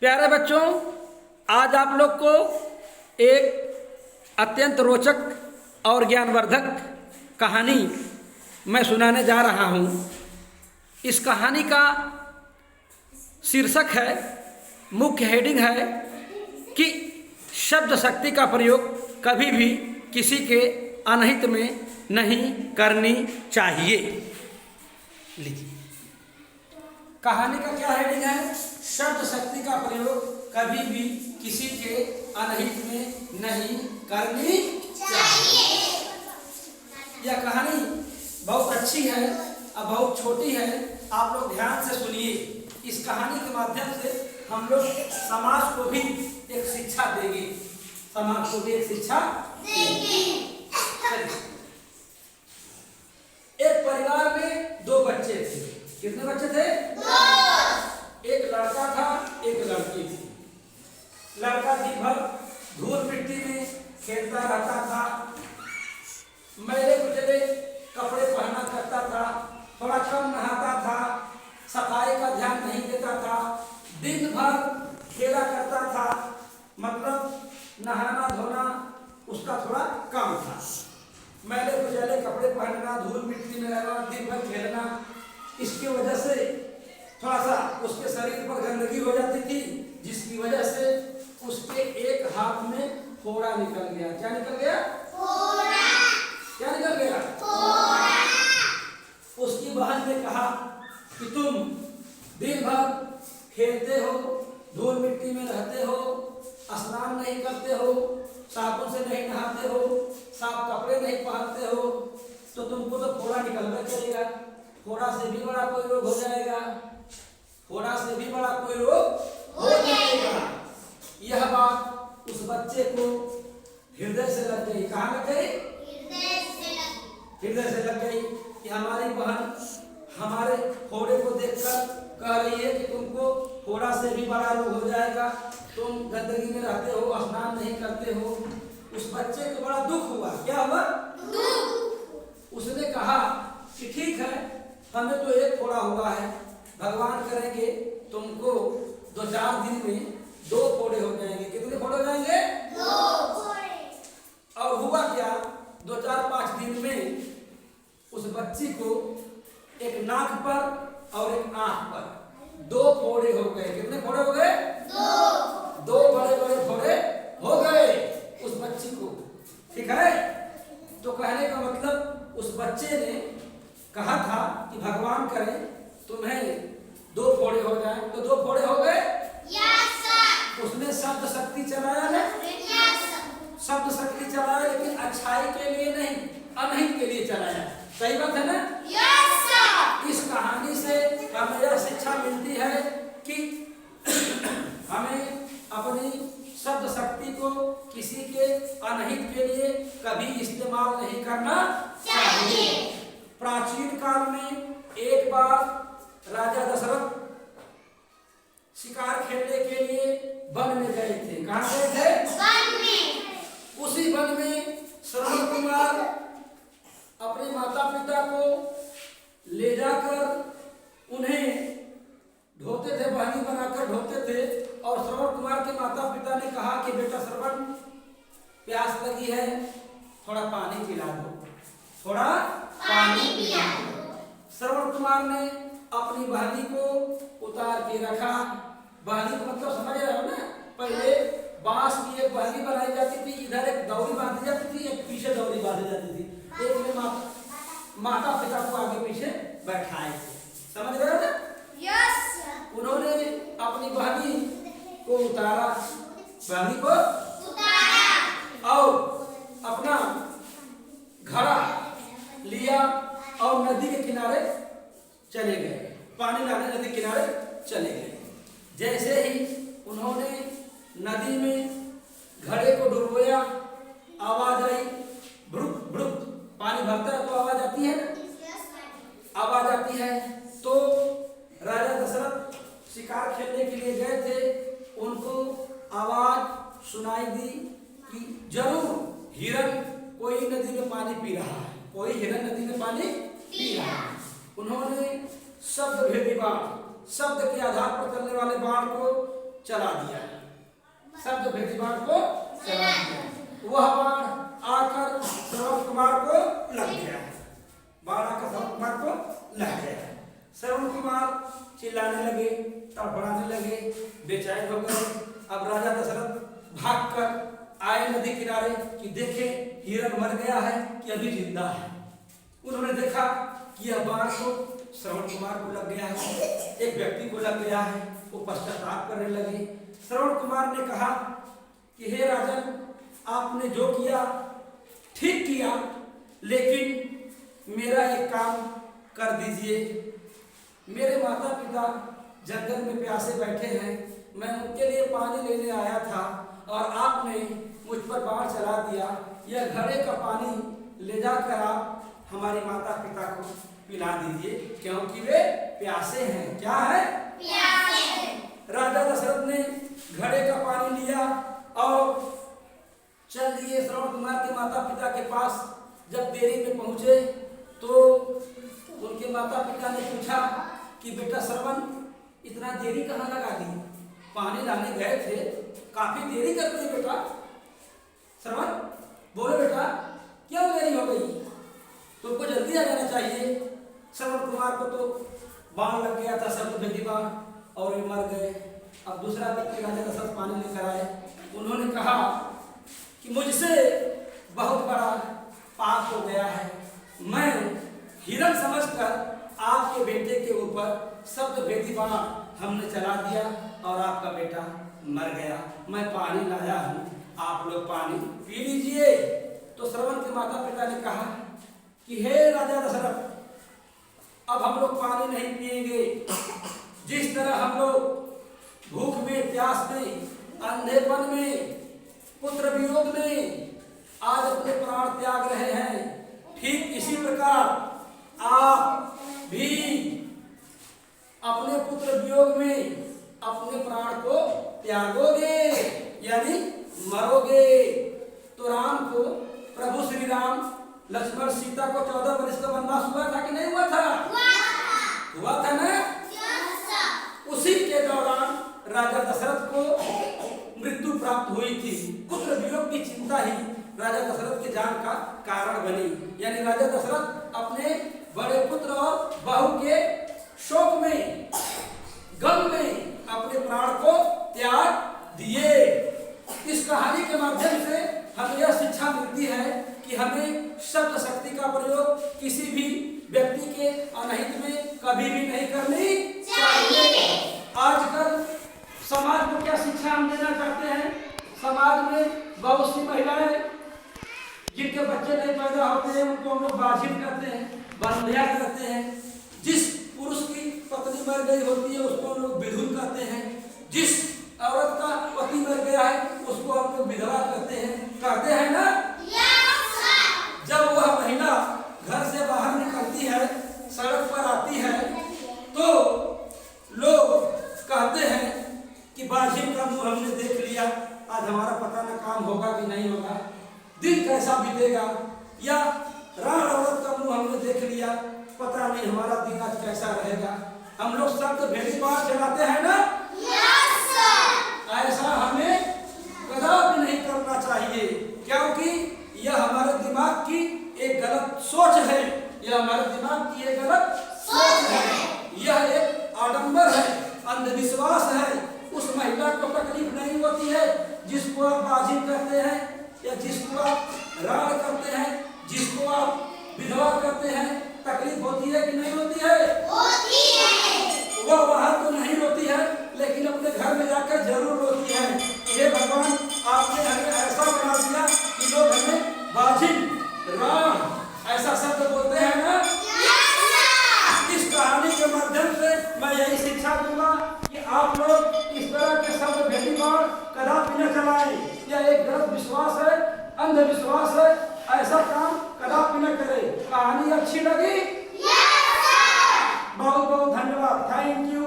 प्यारे बच्चों, आज आप लोग को एक अत्यंत रोचक और ज्ञानवर्धक कहानी मैं सुनाने जा रहा हूँ। इस कहानी का शीर्षक है, मुख्य हेडिंग है कि शब्द शक्ति का प्रयोग कभी भी किसी के अनहित में नहीं करनी चाहिए। लीजिए, कहानी का क्या हेडिंग है? शब्द शक्ति का प्रयोग कभी भी किसी के अनहित में नहीं करनी चाहिए। यह कहानी बहुत अच्छी है और बहुत छोटी है, आप लोग ध्यान से सुनिए। इस कहानी के माध्यम से हम लोग समाज को भी एक शिक्षा देंगे, समाज को भी एक शिक्षा देंगे। एक परिवार में दो बच्चे थे। कितने बच्चे थे? दो। एक लड़का था, एक लड़की थी। लड़का दिन भर धूल मिट्टी में खेलता रहता था, मैले कुचले कपड़े पहना करता था, थोड़ा कम नहाता था, सफाई का ध्यान नहीं देता था, दिन भर खेला करता था, मतलब नहाना धोना उसका थोड़ा कम था। मैले कुचले कपड़े पहनना, धूल मिट्टी में रहना, दिन भर खेलना, इसकी वजह से थोड़ा सा उसके शरीर पर गंदगी हो जाती थी, जिसकी वजह से उसके एक हाथ में फोड़ा निकल गया। क्या निकल गया? फोड़ा। क्या निकल गया? फोड़ा। उसकी बहन ने कहा कि तुम दिन भर खेलते हो, धूल मिट्टी में रहते हो, स्नान नहीं करते हो, साबुन से नहीं नहाते हो, साफ कपड़े नहीं पहनते हो, तो तुमको तो फोड़ा निकलना करेगा। फोड़ा से भी बड़ा कोई रोग हो जाएगा, फोड़ा से भी बड़ा कोई रोग हो जाएगा। यह बात उस बच्चे को हृदय से लग गई। कहाँ लग गई? हृदय से लग गई कि हमारी बहन हमारे फोड़े को देखकर कह रही है कि तुमको फोड़ा से भी बड़ा रोग हो जाएगा, तुम गंदगी में रहते हो, स्नान नहीं करते हो। उस बच्चे को बड़ा दुख हुआ। क्या हुआ? दुख। उसने कहा कि ठीक है, हमें तो एक फोड़ा हुआ है, भगवान करेंगे तुमको 2-4 दिन में 2 फोड़े हो जाएंगे। कितने फोड़े हो जाएंगे? 2 फोड़े। और हुआ क्या, 2-4-5 दिन में उस बच्ची को एक नाक पर और एक आंख पर 2 फोड़े हो गए। कितने फोड़े हो गए? 2 बड़े बड़े फोड़े हो गए उस बच्ची को। ठीक है, तो कहने का मतलब उस बच्चे ने कहा था कि भगवान करे तुम्हें 2 फोड़े हो जाए, तो 2 फोड़े हो गए। Yes sir. उसने शब्द शक्ति चलाया ना? Yes sir. शब्द शक्ति चलाया, लेकिन अच्छाई के लिए नहीं, अनहित के लिए चलाया। सही बात है ना? Yes sir. इस कहानी से हमें यह शिक्षा मिलती है कि हमें अपनी शब्द शक्ति को किसी के अनहित के लिए कभी इस्तेमाल नहीं करना चाहिए। प्राचीन काल में एक बार राजा दशरथ शिकार खेलने के लिए वन में गए थे। कहाँ गए थे? वन में। उसी वन में श्रवण कुमार अपने माता पिता को ले जाकर उन्हें ढोते थे, बहनी बनाकर ढोते थे। और श्रवण कुमार के माता पिता ने कहा कि बेटा श्रवण, प्यास लगी है, थोड़ा पानी पिला दो, थोड़ा पानी पिला दो। श्रवण कुमार ने अपनी बहनी को उतार के रखा। बहनी को मतलब समझ रहे हो ना? पहले बांस की एक बहनी बनाई जाती थी, इधर एक दौरी बांधी जाती थी, एक पीछे दौरी बांधी जाती थी। एक में माता पिता को आगे पीछे बैठाए थे। समझ रहे हो ना? यस। उन्होंने अपनी बहनी को उतारा, बहनी को उतारा और अपना घड़ा लिया और नदी के किनारे चले गए, पानी लाने नदी के किनारे चले गए। जैसे ही उन्होंने नदी में घड़े को डुबोया, आवाज आई, भ्रुक भ्रुक, पानी भरता है तो आवाज आती है ना? आवाज आती है। तो राजा दशरथ शिकार खेलने के लिए गए थे, उनको आवाज सुनाई दी कि जरूर हिरन कोई नदी में पानी पी रहा है, कोई हिरन नदी में पानी पी रहा है। उन्होंने शब्द भेदी बाण, शब्द के आधार पर चलने वाले बाण को चला दिया, शब्द भेदी बाण को चला दिया। वह बाण आकर श्रवण कुमार को लग गया, बाण आकर श्रवण कुमार को लग गया। श्रवण कुमार चिल्लाने लगे, तड़फड़ाने लगे, बेचैन हो गए। अब राजा दशरथ भागकर आए नदी किनारे कि देखे हिरण मर गया है कि अभी जिंदा है। उन्होंने देखा कि यह बाण तो श्रवण कुमार को लग गया है, एक व्यक्ति को लग गया है। वो पश्चाताप करने लगे। श्रवण कुमार ने कहा कि हे राजन, आपने जो किया ठीक किया, लेकिन मेरा एक काम कर दीजिए। मेरे माता पिता जंगल में प्यासे बैठे हैं, मैं उनके लिए पानी लेने आया था और आपने मुझ पर बाण चला दिया। यह घड़े का पानी ले जाकर आप हमारे माता पिता को पिला दीजिए, क्योंकि वे प्यासे हैं। क्या है? प्यासे हैं। राजा दशरथ ने घड़े का पानी लिया और चल दिए श्रवण कुमार के माता पिता के पास। जब देरी में पहुंचे तो उनके माता पिता ने पूछा कि बेटा श्रवण, इतना देरी कहाँ लगा दी? पानी लाने गए थे, काफी देरी कर दी बेटा। श्रवण बोलो बेटा, क्यों देरी हो गई? तुमको जल्दी आ जाना चाहिए। श्रवण कुमार को तो बाण लग गया था, शब्द भेदी बाण, और वे मर गए। अब दूसरा व्यक्ति राजा दशरथ पानी लेकर आए। उन्होंने कहा कि मुझसे बहुत बड़ा पाप हो गया है। मैं हिरण समझकर आपके बेटे के ऊपर शब्द भेदी बाण हमने चला दिया और आपका बेटा मर गया। मैं पानी लाया हूँ, आप लोग पानी पी लीजिए। तो श्रवण के माता पिता ने कहा कि हे राजा दशरथ, अब हम लोग पानी नहीं पिएंगे। जिस तरह हम लोग भूख में, प्यास में, अंधेपन में, पुत्र वियोग में आज अपने प्राण त्याग रहे हैं, ठीक इसी प्रकार आप भी अपने पुत्र वियोग में अपने प्राण को त्यागोगे, यानी मरोगे। तो राम को, प्रभु श्री राम लक्ष्मण सीता को 14 वर्ष का वनवास हुआ था कि नहीं हुआ था? हुआ था ना? उसी के दौरान राजा दशरथ को मृत्यु प्राप्त हुई थी। पुत्र वियोग की चिंता ही राजा दशरथ के जान का कारण बनी। यानी राजा दशरथ अपने बड़े पुत्र और बहू के शोक में, गम में अपने प्राण को त्याग दिए। इस कहानी के माध्यम से हमें यह शिक्षा मिलती है कि हमें शब्द शक्ति का प्रयोग किसी भी व्यक्ति के अनहित में कभी भी नहीं करनी चाहिए। आजकल समाज को क्या शिक्षा हम देना चाहते हैं? समाज में बहुत सी महिलाएं जिनके बच्चे नहीं पैदा होते हैं, उनको हम लोग बाझिन करते हैं, बंध्या करते हैं। जिस पुरुष की पत्नी मर गई होती है उसको हम लोग विधुर कहते हैं। जिस औरत का पति मर गया है उसको हम लोग विधवा कहते हैं ना? जब वह महिला घर से बाहर निकलती है, सड़क पर आती है, तो लोग कहते हैं कि बाझिन का मुंह हमने देख लिया, आज हमारा पता न काम होगा कि नहीं होगा, दिन कैसा बीतेगा, या राण औरत का मुंह हमने देख लिया, पता नहीं हमारा दिन आज कैसा रहेगा। हम लोग शब्द भेदी बाण चलाते हैं ना? ऐसा हमें कदापि नहीं करना चाहिए, क्योंकि यह हमारे दिमाग की एक गलत सोच है। यह हमारे दिमाग की एक गलत सोच है। यह एक आडंबर है, अंधविश्वास है। उस महिला को तकलीफ नहीं होती है जिसको आप बाझिन कहते हैं, या जिसको आप राण करते हैं, जिसको आप विधवा करते हैं। तकलीफ होती है कि नहीं होती है? होती है। वह वहां तो नहीं होती है, लेकिन अपने घर में जाकर जरूर होती है। हे भगवान, आपने हमें ऐसा बना दिया कि लोग हमें बाझिन, राण ऐसा शब्द बोलते हैं ना? इस कहानी के माध्यम से मैं यही शिक्षा दूंगा कि आप लोग इस तरह के शब्द भेदी बाण कदापि न चलाएं। यह एक गलत विश्वास है, अंधविश्वास है। ऐसा काम कदापि न करें। कहानी अच्छी लगी? बहुत बहुत धन्यवाद। Thank you.